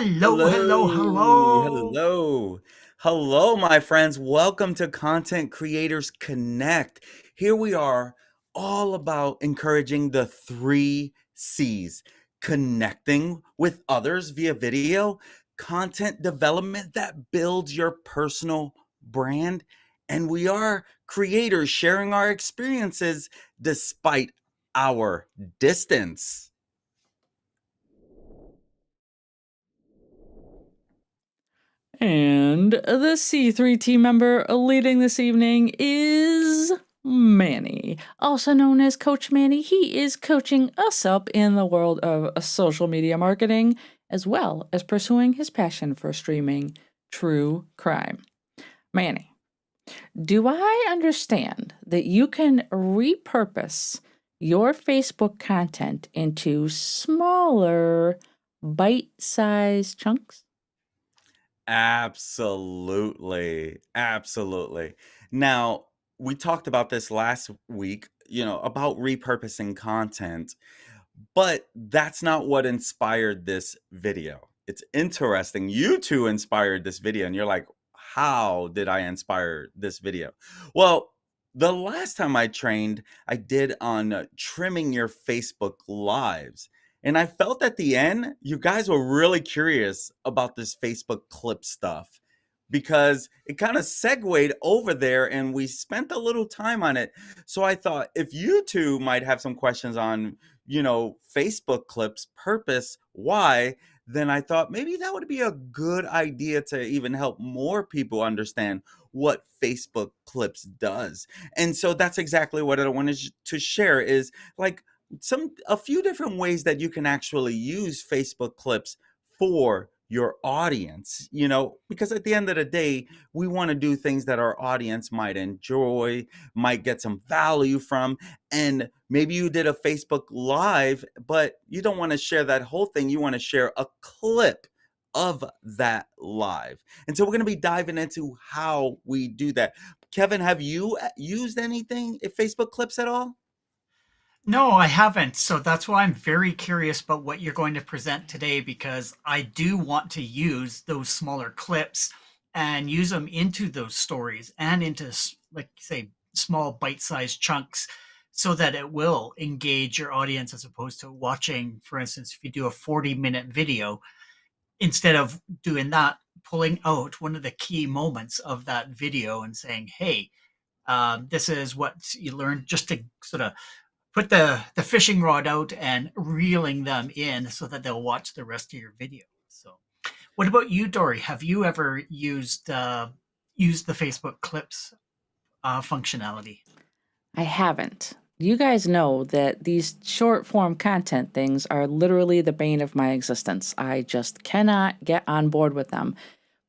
Hello, hello, Hello, hello. hello, hello, my friends. Welcome to Content Creators Connect. Here we are, all about encouraging the three C's: connecting with others via video, content development that builds your personal brand, and we are creators sharing our experiences despite our distance. And the C3 team member leading this evening is Manny, also known as Coach Manny. He is coaching us up in the world of social media marketing, as well as pursuing his passion for streaming true crime. Manny, do I understand that you can repurpose your Facebook content into smaller, bite sized chunks? Absolutely. Absolutely. Now, we talked about this last week, about repurposing content, but that's not what inspired this video. It's interesting. You two inspired this video, and you're like, how did I inspire this video? Well, the last time I trained, I did on trimming your Facebook lives. And I felt at the end, you guys were really curious about this Facebook clip stuff because it kind of segued over there and we spent a little time on it. So I thought if you two might have some questions on, Facebook clips, purpose, why, then I thought maybe that would be a good idea to even help more people understand what Facebook clips does. And so that's exactly what I wanted to share is like a few different ways that you can actually use Facebook clips for your audience, because at the end of the day, we want to do things that our audience might enjoy, might get some value from. And maybe you did a Facebook Live, but you don't want to share that whole thing. You want to share a clip of that live. And so we're going to be diving into how we do that. Kevin, have you used anything, Facebook clips at all? No, I haven't. So that's why I'm very curious about what you're going to present today because I do want to use those smaller clips and use them into those stories and into, like, say, small bite-sized chunks so that it will engage your audience as opposed to watching, for instance, if you do a 40-minute video, instead of doing that, pulling out one of the key moments of that video and saying, hey, this is what you learned, just to sort of put the fishing rod out and reeling them in so that they'll watch the rest of your video. So, what about you, Dory? Have you ever used the Facebook clips functionality? I haven't. You guys know that these short form content things are literally the bane of my existence. I just cannot get on board with them.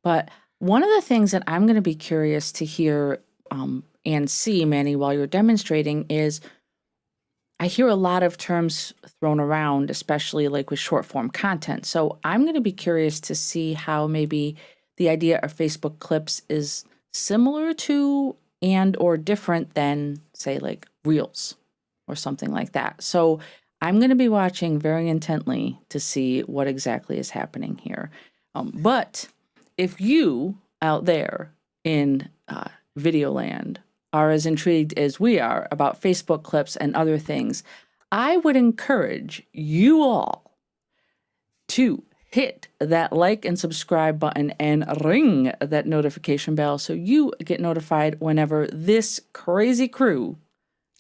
But one of the things that I'm going to be curious to hear and see, Manny, while you're demonstrating is I hear a lot of terms thrown around, especially like with short form content. So I'm going to be curious to see how maybe the idea of Facebook clips is similar to and or different than, say, like Reels or something like that. So I'm going to be watching very intently to see what exactly is happening here. But if you out there in Videoland are as intrigued as we are about Facebook clips and other things, I would encourage you all to hit that like and subscribe button and ring that notification bell so you get notified whenever this crazy crew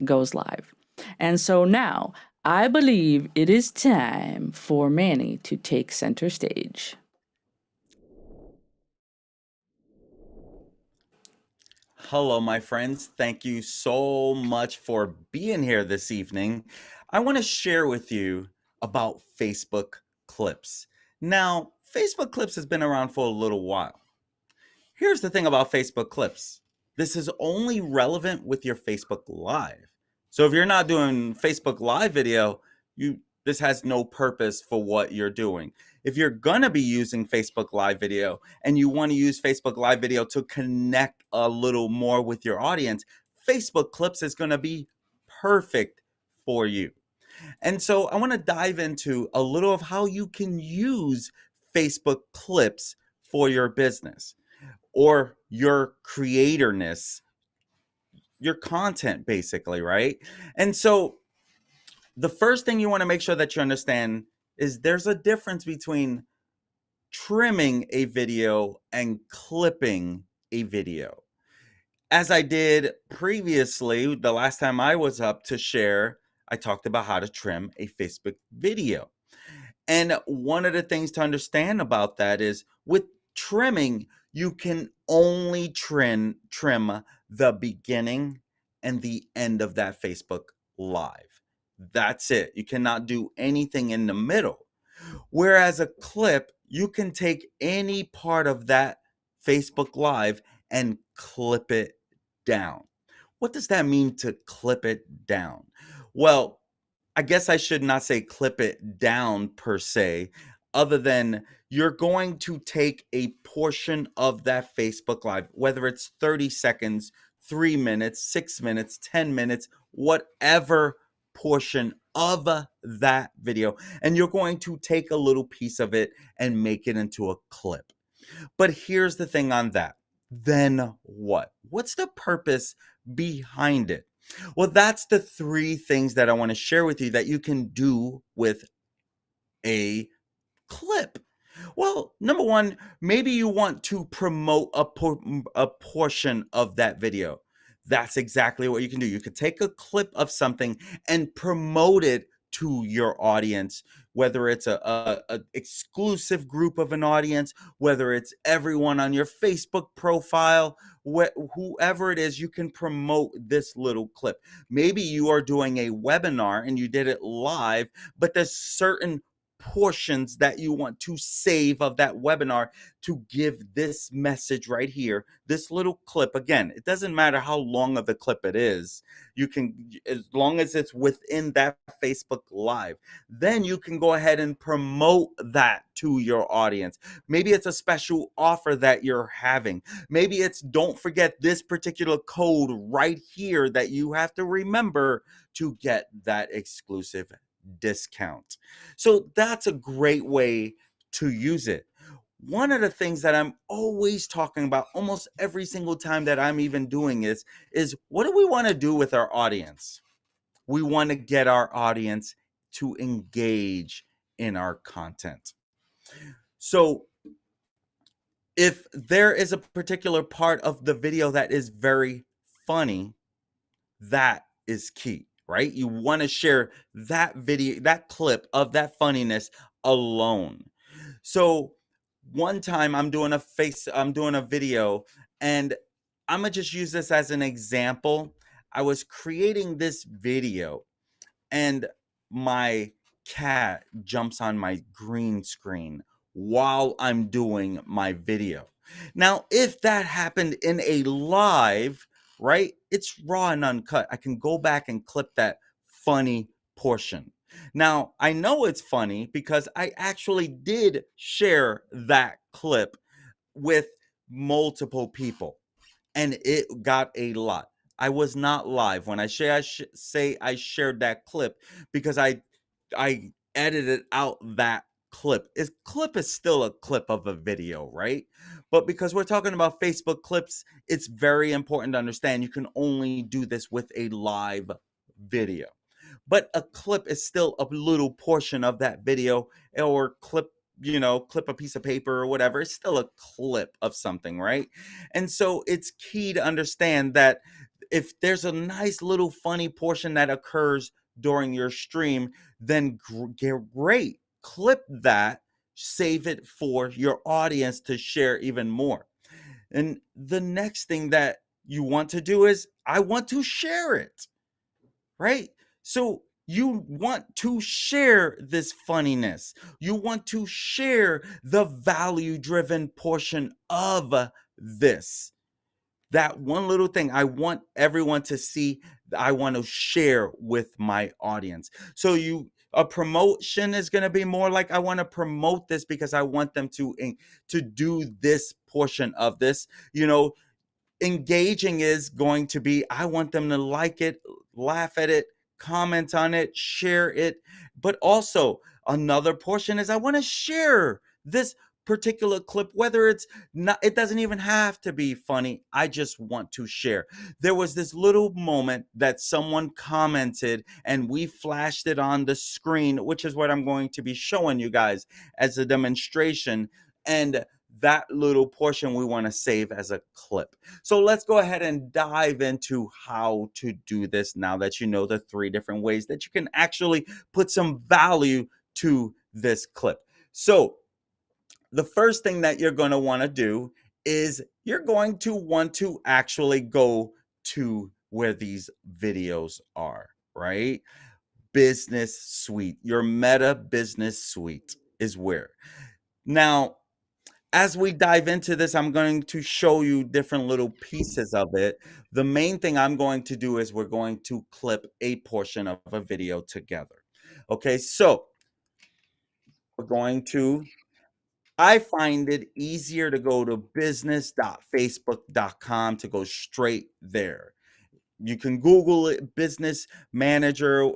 goes live. And so now I believe it is time for Manny to take center stage. Hello, my friends. Thank you so much for being here this evening. I want to share with you about Facebook clips. Now, Facebook clips has been around for a little while. Here's the thing about Facebook clips. This is only relevant with your Facebook Live. So if you're not doing Facebook Live video, this has no purpose for what you're doing. If you're gonna be using Facebook Live video and you want to use Facebook Live video to connect a little more with your audience, Facebook clips is gonna be perfect for you. And so I want to dive into a little of how you can use Facebook clips for your business or your creatorness, your content, basically, right? And so the first thing you want to make sure that you understand is there's a difference between trimming a video and clipping a video. As I did previously, the last time I was up to share, I talked about how to trim a Facebook video. And one of the things to understand about that is with trimming, you can only trim the beginning and the end of that Facebook Live. That's it. You cannot do anything in the middle. Whereas a clip, you can take any part of that Facebook Live and clip it down. What does that mean to clip it down? Well, I guess I should not say clip it down per se, other than you're going to take a portion of that Facebook Live, whether it's 30 seconds, 3 minutes, 6 minutes, 10 minutes, whatever portion of that video, and you're going to take a little piece of it and make it into a clip. But here's the thing on that. Then what? What's the purpose behind it? Well, that's the 3 things that I want to share with you that you can do with a clip. Well, number 1, maybe you want to promote a portion of that video. That's exactly what you can do. You could take a clip of something and promote it to your audience, whether it's a exclusive group of an audience, whether it's everyone on your Facebook profile, whoever it is, you can promote this little clip. Maybe you are doing a webinar and you did it live, but there's certain portions that you want to save of that webinar to give this message right here, this little clip. Again, it doesn't matter how long of a clip it is. You can, as long as it's within that Facebook Live, then you can go ahead and promote that to your audience. Maybe it's a special offer that you're having. Maybe it's don't forget this particular code right here that you have to remember to get that exclusive discount. So that's a great way to use it. One of the things that I'm always talking about almost every single time that I'm even doing is what do we want to do with our audience? We want to get our audience to engage in our content. So if there is a particular part of the video that is very funny, that is key, right? You want to share that video, that clip of that funniness alone. So one time I'm doing a video, and I'm gonna just use this as an example. I was creating this video and my cat jumps on my green screen while I'm doing my video. Now, if that happened in a live, right, it's raw and uncut. I can go back and clip that funny portion. Now, I know it's funny because I actually did share that clip with multiple people, and it got a lot. I was not live when I say I shared that clip because I edited out that clip. Clip is still a clip of a video, right? But because we're talking about Facebook clips, it's very important to understand you can only do this with a live video. But a clip is still a little portion of that video, or clip a piece of paper or whatever. It's still a clip of something, right? And so it's key to understand that if there's a nice little funny portion that occurs during your stream, then great. Clip that, save it for your audience to share even more. And the next thing that you want to do is, I want to share it, right? So you want to share this funniness. You want to share the value-driven portion of this. That one little thing I want everyone to see, I want to share with my audience. So a promotion is going to be more like, I want to promote this because I want them to do this portion of this. Engaging is going to be, I want them to like it, laugh at it, comment on it, share it. But also another portion is, I want to share this particular clip, whether it's not, it doesn't even have to be funny. I just want to share. There was this little moment that someone commented and we flashed it on the screen, which is what I'm going to be showing you guys as a demonstration. And that little portion we want to save as a clip. So let's go ahead and dive into how to do this now that you know the 3 different ways that you can actually put some value to this clip. So the first thing that you're going to want to do is you're going to want to actually go to where these videos are, right? Business Suite, your Meta Business Suite is where. Now, as we dive into this, I'm going to show you different little pieces of it. The main thing I'm going to do is we're going to clip a portion of a video together. Okay, so we're going to, I find it easier to go to business.facebook.com to go straight there. You can Google it, business manager,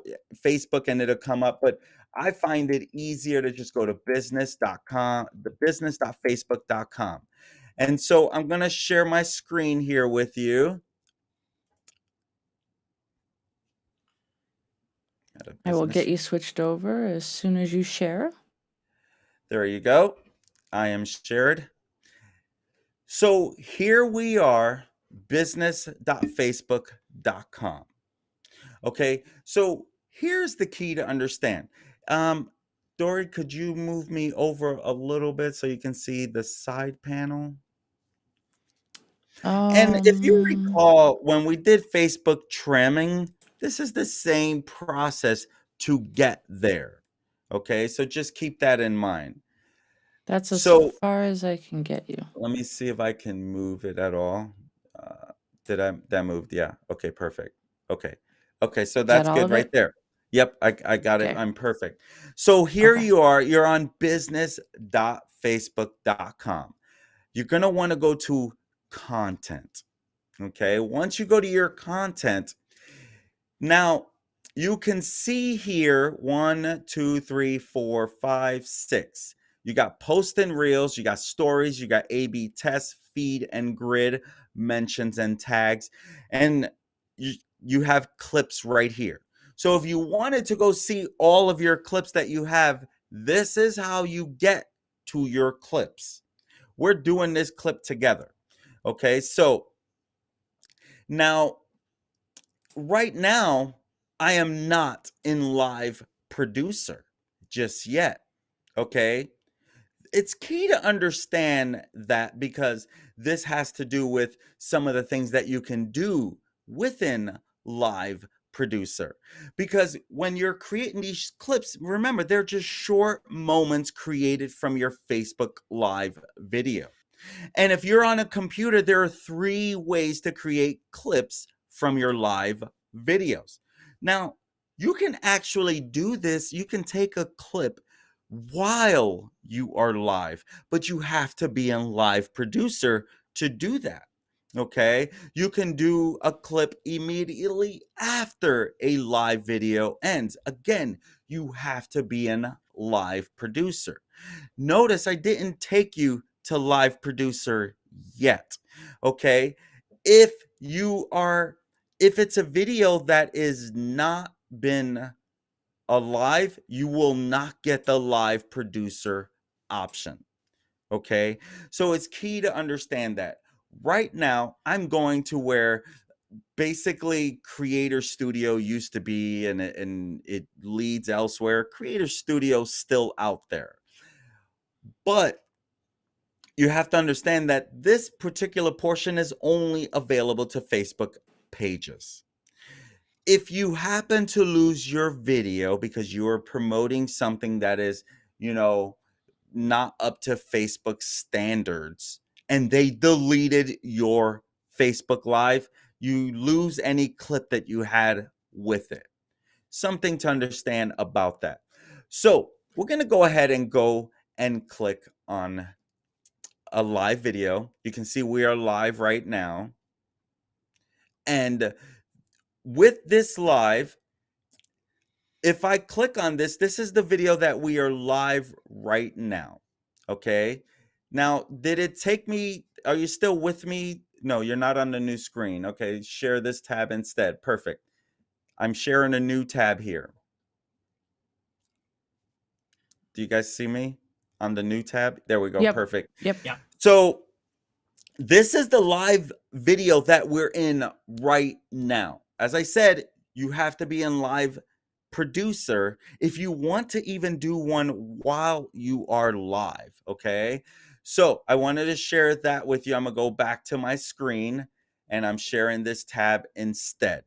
Facebook, and it'll come up. But I find it easier to just go to business.com, the business.facebook.com. And so I'm going to share my screen here with you. I will get you switched over as soon as you share. There you go. I am shared. So here we are, business.facebook.com. Okay, so here's the key to understand. Dori, could you move me over a little bit so you can see the side panel? And if you recall, when we did Facebook trimming, this is the same process to get there. Okay, so just keep that in mind. That's as So far as I can get you. let me see if I can move it at all. That moved? Yeah. Okay, perfect. Okay. Okay, so Got that's all good of right it? there. Yep, I got it. Okay. I'm perfect. So here Okay. you are. You're on business.facebook.com. You're going to want to go to content. Okay. Once you go to your content, now you can see here 1, 2, 3, 4, 5, 6. You got post and reels, you got stories, you got A/B tests, feed and grid, mentions and tags, and you have clips right here. So if you wanted to go see all of your clips that you have, this is how you get to your clips. We're doing this clip together. Okay, so now, right now, I am not in live producer just yet. Okay, it's key to understand that because this has to do with some of the things that you can do within live producer. Because when you're creating these clips, remember they're just short moments created from your Facebook live video. And if you're on a computer, there are 3 ways to create clips from your live videos. Now, you can actually do this. You can take a clip while you are live, but you have to be in live producer to do that. Okay, you can do a clip immediately after a live video ends. Again, you have to be in live producer. Notice I didn't take you to live producer yet. Okay, if if it's a video that is not been alive, you will not get the live producer option. Okay, so it's key to understand that. Right now, I'm going to where basically Creator Studio used to be, and it leads elsewhere. Creator Studio still out there, but you have to understand that this particular portion is only available to Facebook pages. If you happen to lose your video because you are promoting something that is, you know, not up to Facebook standards and they deleted your Facebook Live, you lose any clip that you had with it. Something to understand about that. So we're going to go ahead and go and click on a live video. You can see we are live right now. And with this live, if I click on this, this is the video that we are live right now. Okay. Now, did it take me? Are you still with me? No, you're not on the new screen. Okay, share this tab instead. Perfect. I'm sharing a new tab here. Do you guys see me on the new tab? There we go. Yep. Perfect. Yep. Yeah. So this is the live video that we're in right now. As I said, you have to be in live producer if you want to even do one while you are live. Okay. So I wanted to share that with you. I'm going to go back to my screen and I'm sharing this tab instead.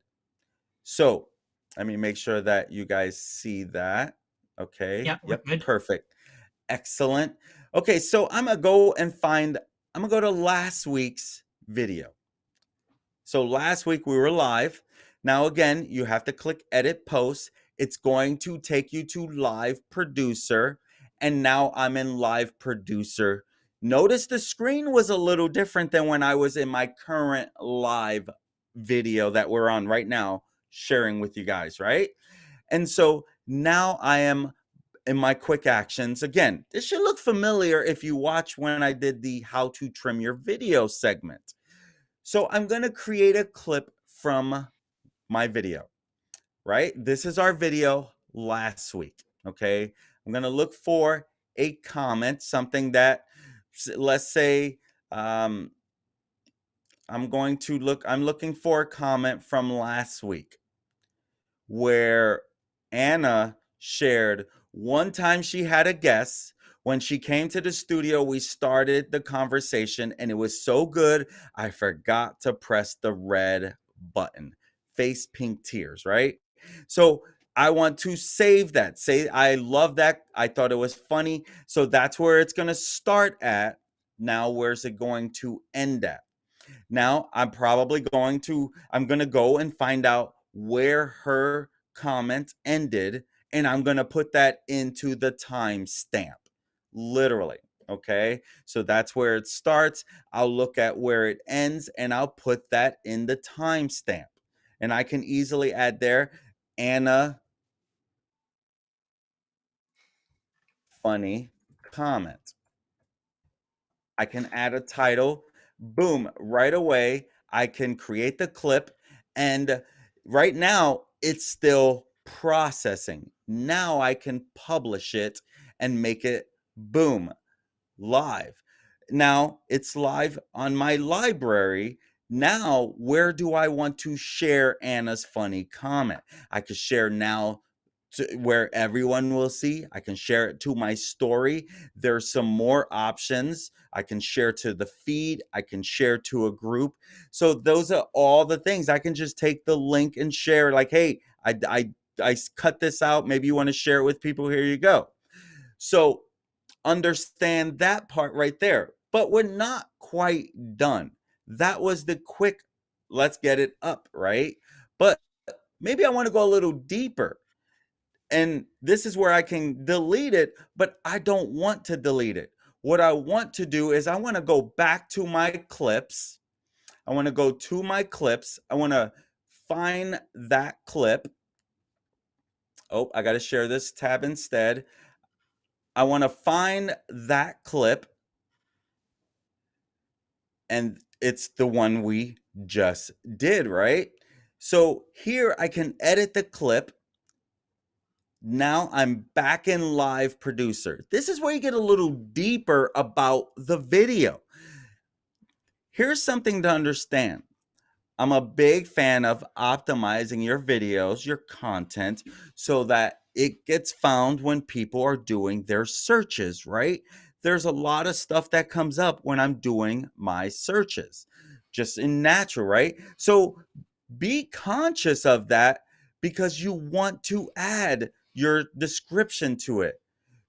So let me make sure that you guys see that. Okay. Yeah, we're Yep. good. Perfect. Excellent. Okay. So I'm going to go and I'm going to go to last week's video. So last week we were live. Now, again, you have to click edit post. It's going to take you to live producer. And now I'm in live producer. Notice the screen was a little different than when I was in my current live video that we're on right now, sharing with you guys, right? And so now I am in my quick actions. Again, this should look familiar if you watch when I did the how to trim your video segment. So I'm going to create a clip from my video, right? This is our video last week, okay? I'm going to look for a comment, something that, let's say, I'm looking for a comment from last week where Anna shared one time she had a guest. When she came to the studio, we started the conversation and it was so good, I forgot to press the red button. Face pink tears, right? So I want to save that. Say, I love that. I thought it was funny. So that's where it's going to start at. Now, where's it going to end at? Now I'm going to go and find out where her comment ended, and I'm going to put that into the timestamp, literally. Okay. So that's where it starts. I'll look at where it ends and I'll put that in the timestamp. And I can easily add there, Anna, funny comment. I can add a title. Boom, right away, I can create the clip. And right now, it's still processing. Now I can publish it and make it, boom, live. Now it's live on my library. Now, where do I want to share Anna's funny comment? I could share now to where everyone will see. I can share it to my story. There's some more options. I can share to the feed. I can share to a group. So those are all the things. I can just take the link and share like, hey, I cut this out. Maybe you want to share it with people. Here you go. So understand that part right there. But we're not quite done. That was the quick, let's get it up, right? But maybe I want to go a little deeper. And this is where I can delete it, but I don't want to delete it. What I want to do is I want to go back to my clips. I want to go to my clips. I want to find that clip. Oh, I got to share this tab instead. I want to find that clip. And it's the one we just did, right? So here I can edit the clip. Now I'm back in live producer. This is where you get a little deeper about the video. Here's something to understand. I'm a big fan of optimizing your videos, your content, so that it gets found when people are doing their searches, right? There's a lot of stuff that comes up when I'm doing my searches, just in natural, right? So be conscious of that because you want to add your description to it.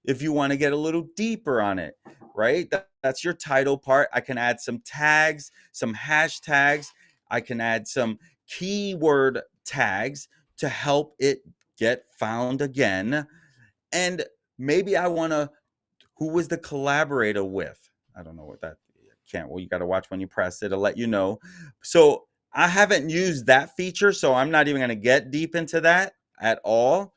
If you want to get a little deeper on it, right? That's your title part. I can add some tags, some hashtags. I can add some keyword tags to help it get found again. And maybe I want to, who was the collaborator with? I don't know what that can't. Well, you got to watch when you press it. It'll let you know. So I haven't used that feature, so I'm not even going to get deep into that at all.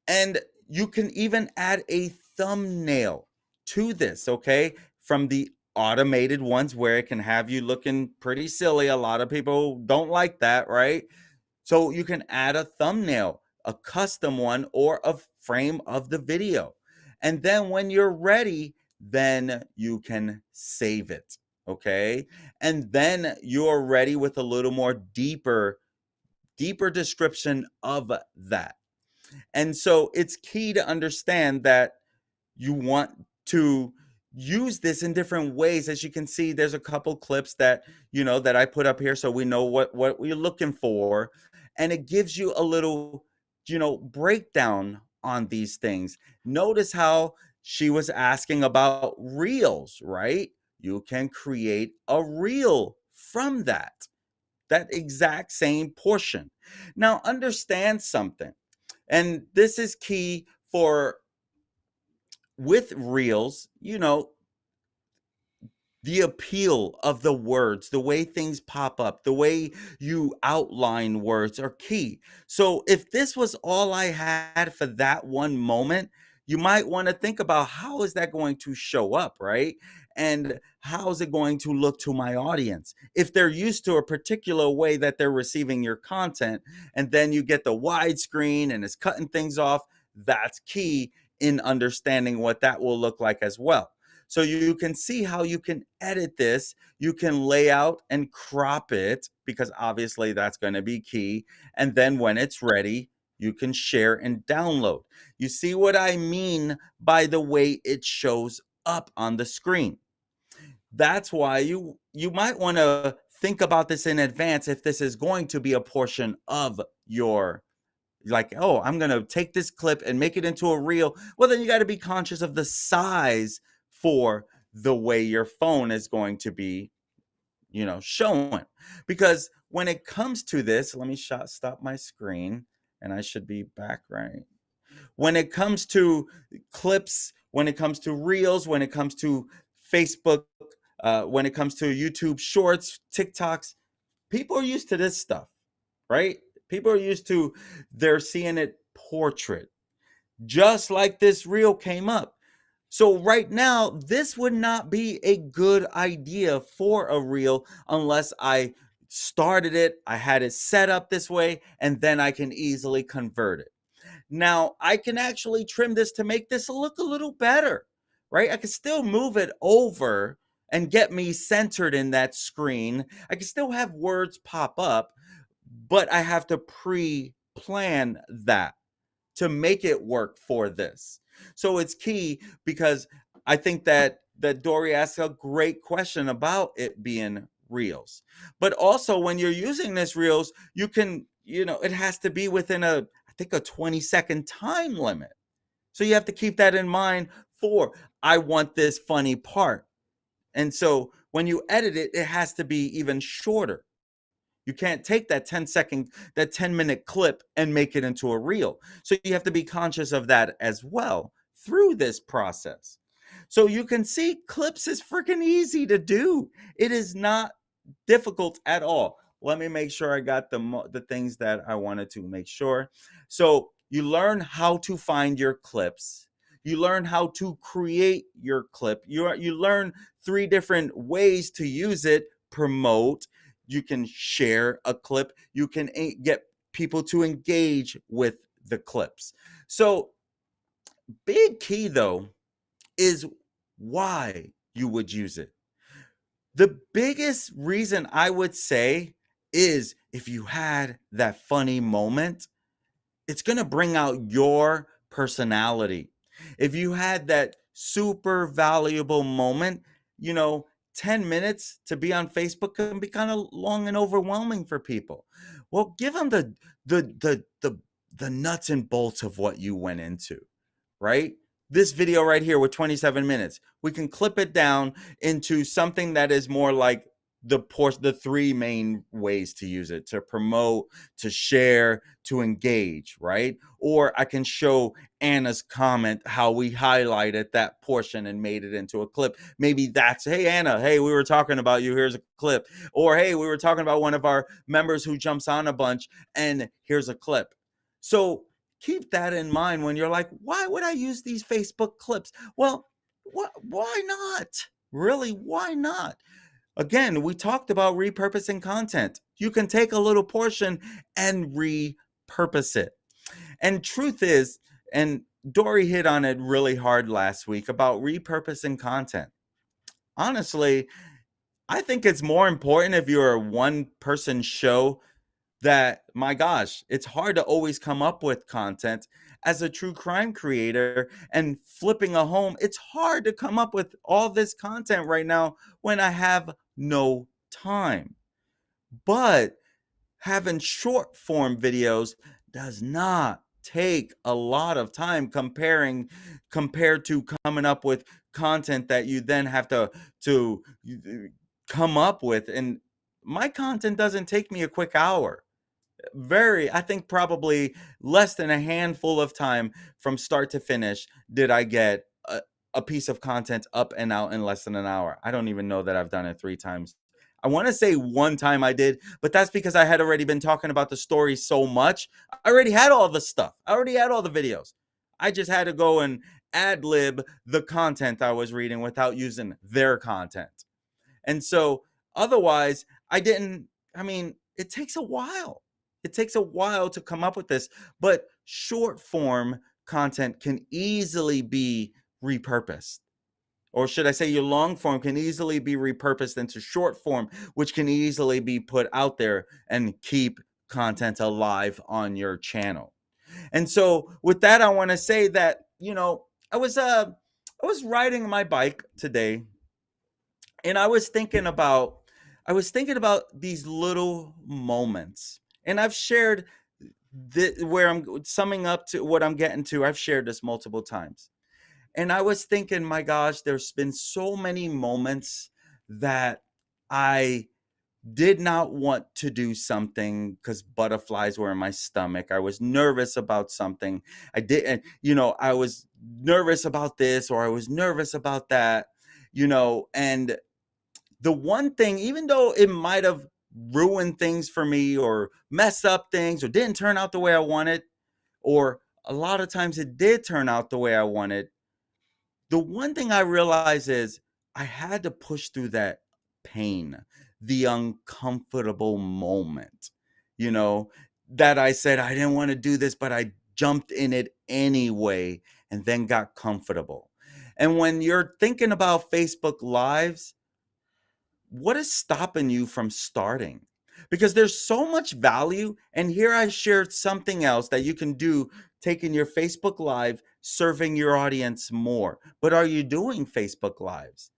And you can even add a thumbnail to this, okay? From the automated ones where it can have you looking pretty silly. A lot of people don't like that, right? So you can add a thumbnail, a custom one, or a frame of the video. And then when you're ready, then you can save it, okay? And then you're ready with a little more deeper description of that. And so it's key to understand that you want to use this in different ways. As you can see, there's a couple clips that that I put up here so we know what we're looking for, and it gives you a little breakdown on these things. Notice how she was asking about reels, right? You can create a reel from that exact same portion. Now understand something, and this is key for with reels, the appeal of the words, the way things pop up, the way you outline words are key. So if this was all I had for that one moment, you might want to think about how is that going to show up, right? And how is it going to look to my audience? If they're used to a particular way that they're receiving your content, and then you get the widescreen and it's cutting things off, that's key in understanding what that will look like as well. So you can see how you can edit this. You can lay out and crop it, because obviously that's going to be key. And then when it's ready, you can share and download. You see what I mean by the way it shows up on the screen. That's why you might want to think about this in advance if this is going to be a portion of your, like, oh, I'm going to take this clip and make it into a reel. Well, then you got to be conscious of the size for the way your phone is going to be, showing. Because when it comes to this, let me stop my screen and I should be back, right? When it comes to clips, when it comes to reels, when it comes to Facebook, when it comes to YouTube shorts, TikToks, people are used to this stuff, right? People are used to, they're seeing it portrait, just like this reel came up. So right now, this would not be a good idea for a reel unless I started it, I had it set up this way, and then I can easily convert it. Now, I can actually trim this to make this look a little better, right? I can still move it over and get me centered in that screen. I can still have words pop up, but I have to pre-plan that to make it work for this. So it's key, because I think that Dori asked a great question about it being reels. But also when you're using this reels, you can, it has to be within I think a 20-second time limit. So you have to keep that in mind for, I want this funny part. And so when you edit it, it has to be even shorter. You can't take that 10-minute clip and make it into a reel. So you have to be conscious of that as well through this process. So you can see clips is freaking easy to do. It is not difficult at all. Let me make sure I got the things that I wanted to make sure. So you learn how to find your clips. You learn how to create your clip. You learn 3 different ways to use it: promote, you can share a clip, you can get people to engage with the clips. So big key though is why you would use it. The biggest reason I would say is if you had that funny moment, it's going to bring out your personality. If you had that super valuable moment, 10 minutes to be on Facebook can be kind of long and overwhelming for people. Well, give them the nuts and bolts of what you went into, right? This video right here with 27 minutes, we can clip it down into something that is more like the 3 main ways to use it: to promote, to share, to engage, right? Or I can show Anna's comment, how we highlighted that portion and made it into a clip. Maybe that's, hey Anna, hey, we were talking about you, here's a clip. Or hey, we were talking about one of our members who jumps on a bunch, and here's a clip. So keep that in mind when you're like, why would I use these Facebook clips? Well, Why not? Really, why not? Again, we talked about repurposing content. You can take a little portion and repurpose it. And truth is, and Dory hit on it really hard last week about repurposing content. Honestly, I think it's more important if you're a one person show that, my gosh, it's hard to always come up with content as a true crime creator and flipping a home. It's hard to come up with all this content right now when I have no time. But having short form videos does not take a lot of time compared to coming up with content that you then have to come up with. And my content doesn't take me a quick hour. I think probably less than a handful of time from start to finish did I get a piece of content up and out in less than an hour. I don't even know that I've done it 3 times. I want to say one time I did, but that's because I had already been talking about the story so much. I already had all the stuff. I already had all the videos. I just had to go and ad lib the content I was reading without using their content. And so otherwise, I mean, it takes a while. It takes a while to come up with this, but short form content can easily be repurposed. Or should I say, your long form can easily be repurposed into short form, which can easily be put out there and keep content alive on your channel. And so with that, I want to say that, I was riding my bike today, and I was thinking about these little moments. And I've shared where I'm summing up to what I'm getting to. I've shared this multiple times. And I was thinking, my gosh, there's been so many moments that I did not want to do something because butterflies were in my stomach. I was nervous about something. I was nervous about this, or I was nervous about that, and the one thing, even though it might have ruined things for me or messed up things or didn't turn out the way I wanted, or a lot of times it did turn out the way I wanted, the one thing I realized is I had to push through that pain, the uncomfortable moment, you know, that I said I didn't want to do this, but I jumped in it anyway and then got comfortable. And when you're thinking about Facebook Lives, what is stopping you from starting? Because there's so much value. And here I shared something else that you can do, taking your Facebook Live, serving your audience more. But are you doing Facebook Lives?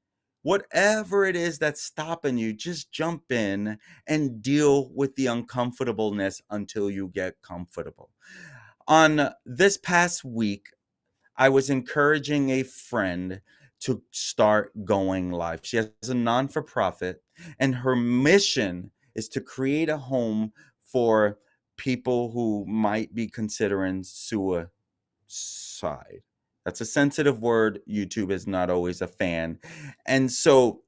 Whatever it is that's stopping you, just jump in and deal with the uncomfortableness until you get comfortable. On this past week, I was encouraging a friend to start going live. She has a non for profit, and her mission is to create a home for people who might be considering suicide. That's a sensitive word. YouTube is not always a fan. And so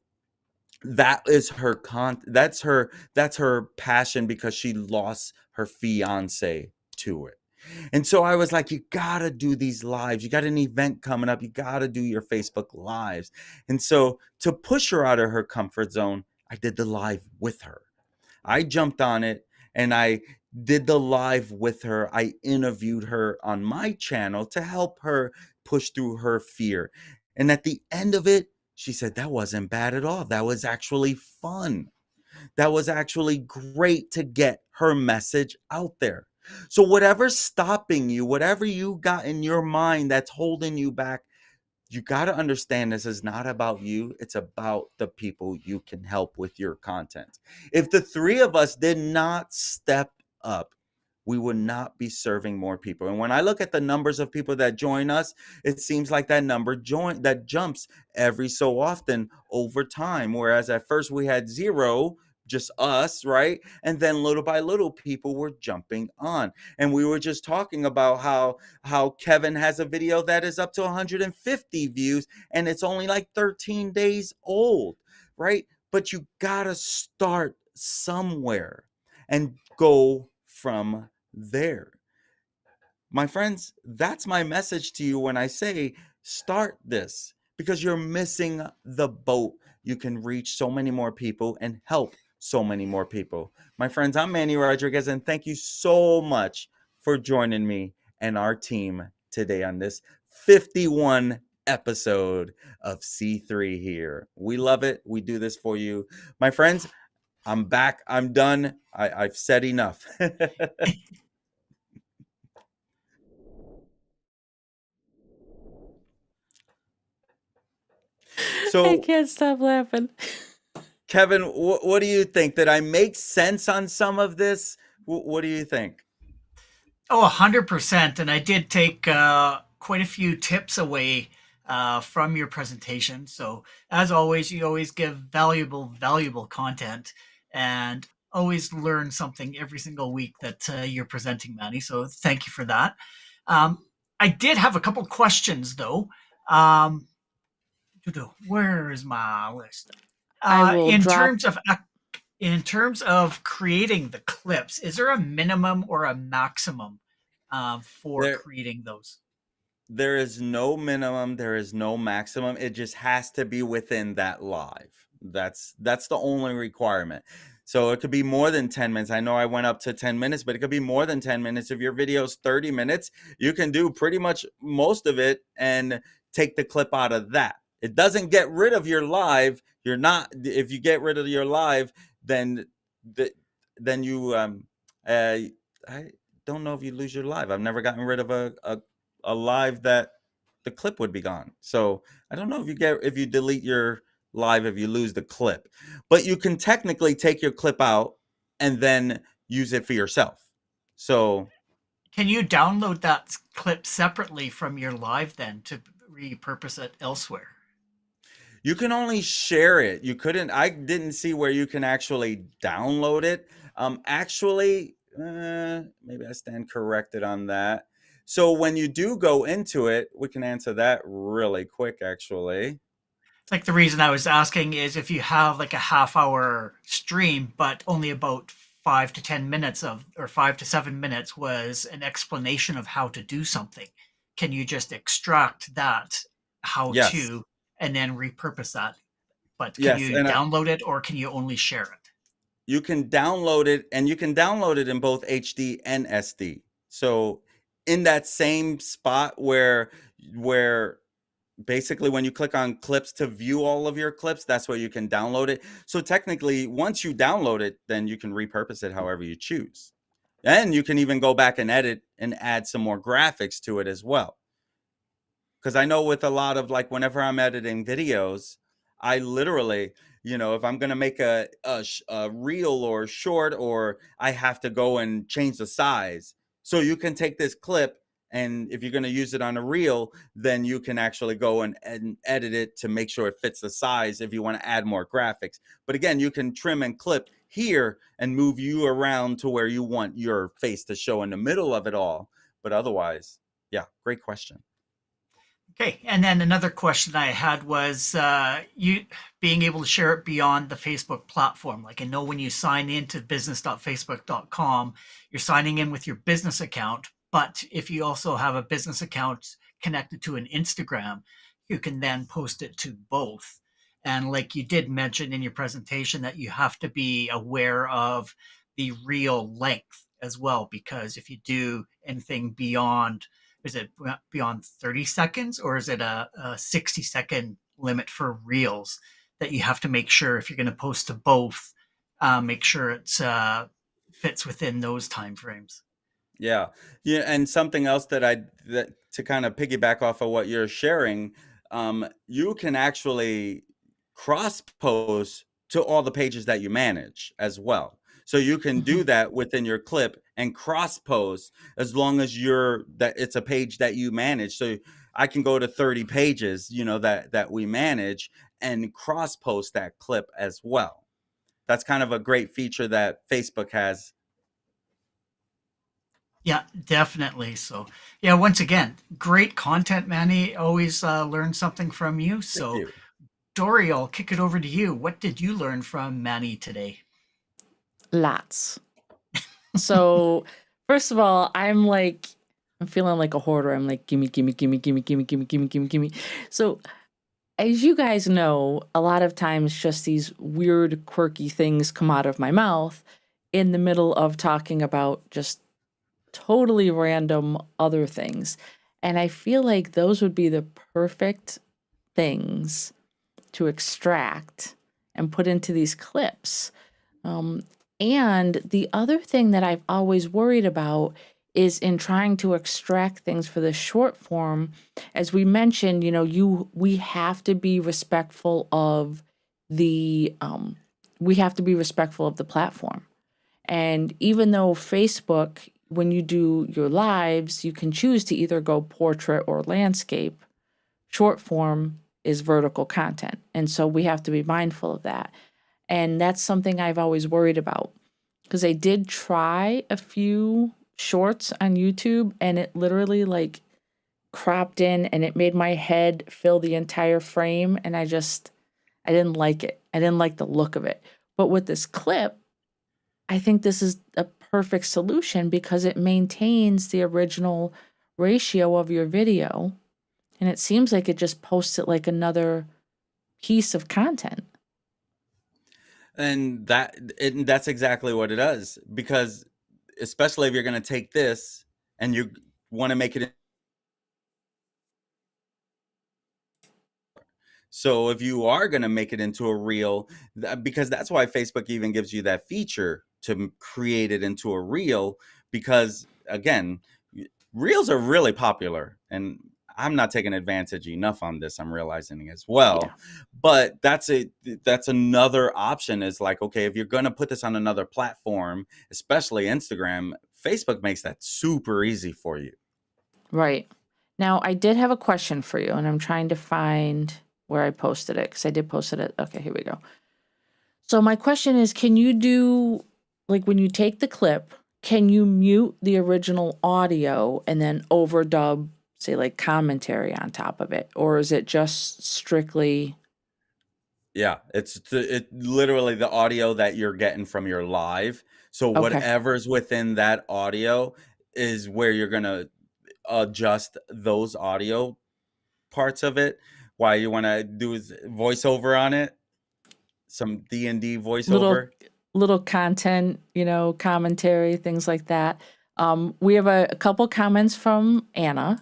that's her passion, because she lost her fiance to it. And so I was like, you gotta do these lives. You got an event coming up. You gotta do your Facebook Lives. And so to push her out of her comfort zone, I did the live with her. I jumped on it and I did the live with her. I interviewed her on my channel to help her push through her fear. And at the end of it, she said, that wasn't bad at all. That was actually fun. That was actually great to get her message out there. So whatever's stopping you, whatever you got in your mind that's holding you back, you got to understand this is not about you. It's about the people you can help with your content. If the three of us did not step up, we would not be serving more people. And when I look at the numbers of people that join us, it seems like that number that jumps every so often over time. Whereas at first we had 0, just us, right? And then little by little, people were jumping on. And we were just talking about how Kevin has a video that is up to 150 views, and it's only like 13 days old, right? But you gotta start somewhere and go from there. My friends, that's my message to you when I say start this. because you're missing the boat. You can reach so many more people and help so many more people. My friends, I'm Manny Rodriguez, and thank you so much for joining me and our team today on this 51 episode of C3 here. We love it. We do this for you. My friends, I'm back. I'm done. I've said enough. I So, can't stop laughing. Kevin, what do you think? Did I make sense on some of this? What do you think? Oh, 100%. And I did take quite a few tips away from your presentation. So, as always, you always give valuable content and always learn something every single week that you're presenting, Manny. So, thank you for that. Um, I did have a couple questions, though. Um, where is my list? I will In drop. terms of creating the clips, is there a minimum or a maximum for There, creating those? there is no minimum, there is no maximum. It just has to be within that live. That's the only requirement. So it could be more than 10 minutes. I know I went up to 10 minutes, but it could be more than 10 minutes. If your video is 30 minutes, you can do pretty much most of it and take the clip out of that. It doesn't get rid of your live. You're not, if you get rid of your live, then the, then you I don't know if you lose your live. I've never gotten rid of a live that the clip would be gone. So I don't know if you delete your live if you lose the clip, but you can technically take your clip out and then use it for yourself. So Can you download that clip separately from your live then to repurpose it elsewhere? you can only share it. You couldn't. I didn't see where you can actually download it. Actually, maybe I stand corrected on that. So when you do go into it, we can answer that really quick. Actually, Like the reason I was asking is if you have like a half hour stream, but only about 5 to 10 minutes of, or 5 to 7 minutes was an explanation of how to do something. Can you just extract that how yes, to and then repurpose that? But can yes, you and download it or can you only share it? you can download it, and you can download it in both HD and SD. So in that same spot where basically when you click on clips to view all of your clips, that's where you can download it. So technically, once you download it, then you can repurpose it however you choose. And you can even go back and edit and add some more graphics to it as well. Because I know with a lot of, like, whenever I'm editing videos, I literally, if I'm gonna make a reel or short, or I have to go and change the size. So you can take this clip, and if you're gonna use it on a reel, then you can actually go and edit it to make sure it fits the size if you want to add more graphics. But again, you can trim and clip here and move you around to where you want your face to show in the middle of it all. But otherwise, yeah, great question. Okay, and then another question I had was you being able to share it beyond the Facebook platform. Like I know when you sign into business.facebook.com, you're signing in with your business account, but if you also have a business account connected to an Instagram, you can then post it to both. And like you did mention in your presentation that you have to be aware of the real length as well, because if you do anything beyond, is it beyond 30 seconds or is it a 60-second limit for reels that you have to make sure if you're going to post to both, make sure it's fits within those time frames? Yeah. Yeah, and something else that to kind of piggyback off of what you're sharing, you can actually cross post to all the pages that you manage as well. So you can do Mhm. that within your clip and cross post as long as it's a page that you manage. So I can go to 30 pages, that we manage, and cross post that clip as well. That's kind of a great feature that Facebook has. Yeah, definitely. So, yeah, once again, great content, Manny. Always learn something from you. Thank So, you. Dory, I'll kick it over to you. What did you learn from Manny today? Lots. So, first of all, I'm feeling like a hoarder. I'm like, gimme, gimme, gimme, gimme, gimme, gimme, gimme, gimme, gimme. So, as you guys know, a lot of times just these weird, quirky things come out of my mouth in the middle of talking about just totally random other things. And I feel like those would be the perfect things to extract and put into these clips. Um, and the other thing that I've always worried about is in trying to extract things for the short form. As we mentioned, we have to be respectful of the platform. And even though Facebook, when you do your lives, you can choose to either go portrait or landscape, short form is vertical content. And so we have to be mindful of that. And that's something I've always worried about because I did try a few shorts on YouTube and it literally like cropped in and it made my head fill the entire frame. And I didn't like it. I didn't like the look of it. But with this clip, I think this is a perfect solution because it maintains the original ratio of your video. And it seems like it just posts it like another piece of content. And that's exactly what it does, because especially if you're going to take this and you want to make it. So if you are going to make it into a reel, because that's why Facebook even gives you that feature to create it into a reel, because again, reels are really popular, and I'm not taking advantage enough on this. I'm realizing as Yeah. well, but that's another option. Is like, okay, if you're going to put this on another platform, especially Instagram, Facebook makes that super easy for you. Right. Now, I did have a question for you, and I'm trying to find where I posted it because I did post it. Okay, here we go. So, my question is can you do, like, when you take the clip, can you mute the original audio and then overdub, say, like commentary on top of it? Or is it just strictly. Yeah, it's literally the audio that you're getting from your live. So Okay. whatever's within that audio is where you're gonna adjust those audio parts of it. Why you want to do is voiceover on it, some D&D Little voiceover. little content, commentary, things like that. We have a couple comments from Anna.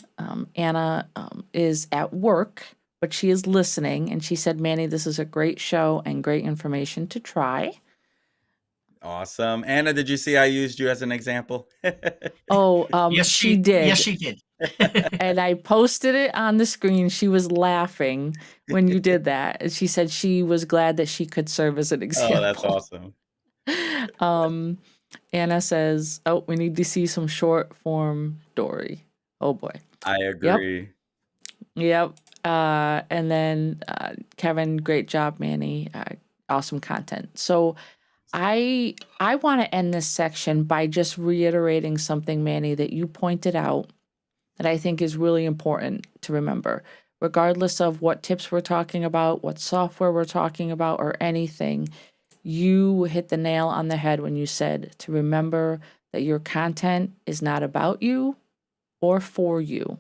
Anna is at work, but she is listening, and she said, "Manny, this is a great show and great information to try." Awesome. Anna, did you see I used you as an example? Oh, she Yes, did, she did. and I posted it on the screen. She was laughing when you did that, and she said she was glad that she could serve as an Oh, that's example. awesome. Anna says, "Oh, we need to see some short form Dory." Oh boy. I Yep. agree. Yep. And then Kevin, great job, Manny. Awesome content. So I want to end this section by just reiterating something, Manny, that you pointed out that I think is really important to remember. Regardless of what tips we're talking about, what software we're talking about, or anything, you hit the nail on the head when you said to remember that your content is not about you or for you.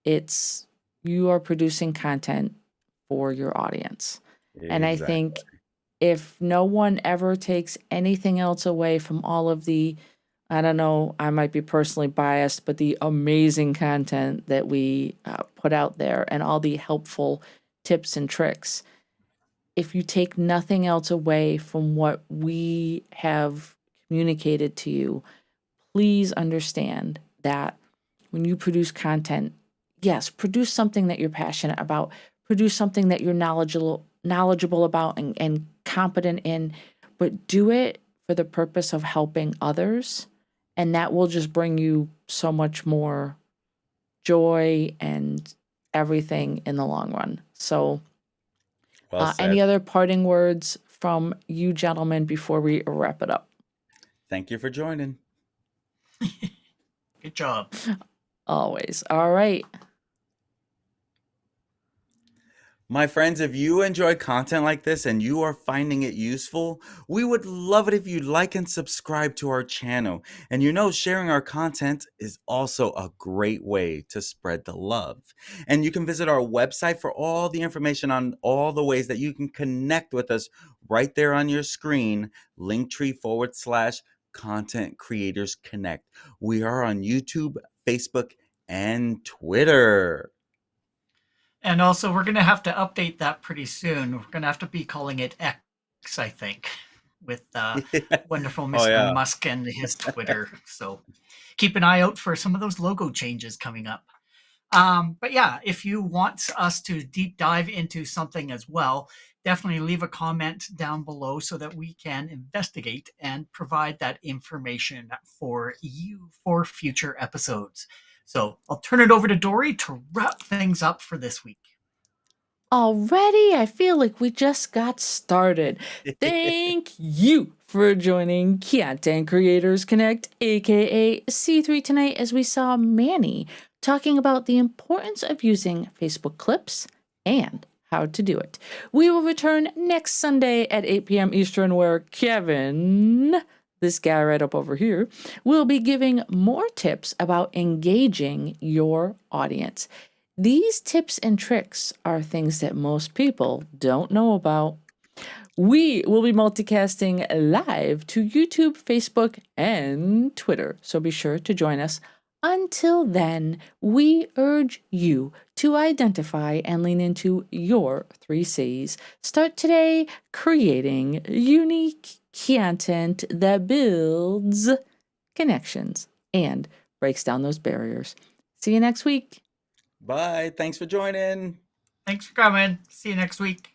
It's you are producing content for your audience. And I Exactly. think if no one ever takes anything else away from all of the, I don't know, I might be personally biased, but the amazing content that we put out there and all the helpful tips and tricks, if you take nothing else away from what we have communicated to you, please understand that when you produce content, yes, produce something that you're passionate about, produce something that you're knowledgeable about and competent in, but do it for the purpose of helping others. And that will just bring you so much more joy and everything in the long run. So, Well any said. other parting words from you gentlemen before we wrap it up? Thank you for joining. Good job. Always. All right. My friends, if you enjoy content like this and you are finding it useful, we would love it if you like and subscribe to our channel. And sharing our content is also a great way to spread the love. And you can visit our website for all the information on all the ways that you can connect with us right there on your screen, linktree/content creators connect. We are on YouTube, Facebook, and Twitter. And also, we're going to have to update that pretty soon. We're going to have to be calling it X, I think, with wonderful Oh, Mr. yeah. Musk and his Twitter. So keep an eye out for some of those logo changes coming up. But yeah, if you want us to deep dive into something as well, definitely leave a comment down below so that we can investigate and provide that information for you for future episodes. So I'll turn it over to Dori to wrap things up for this week. Already, I feel like we just got started. Thank you for joining Content Creators Connect, aka C3, tonight as we saw Manny talking about the importance of using Facebook clips and how to do it. We will return next Sunday at 8 p.m. Eastern, where Kevin, this guy right up over here, will be giving more tips about engaging your audience. These tips and tricks are things that most people don't know about. We will be multicasting live to YouTube, Facebook, and Twitter, so be sure to join us. Until then, we urge you to identify and lean into your 3 C's. Start today creating unique content that builds connections and breaks down those barriers. See you next week. Bye. Thanks for joining. Thanks for coming. See you next week.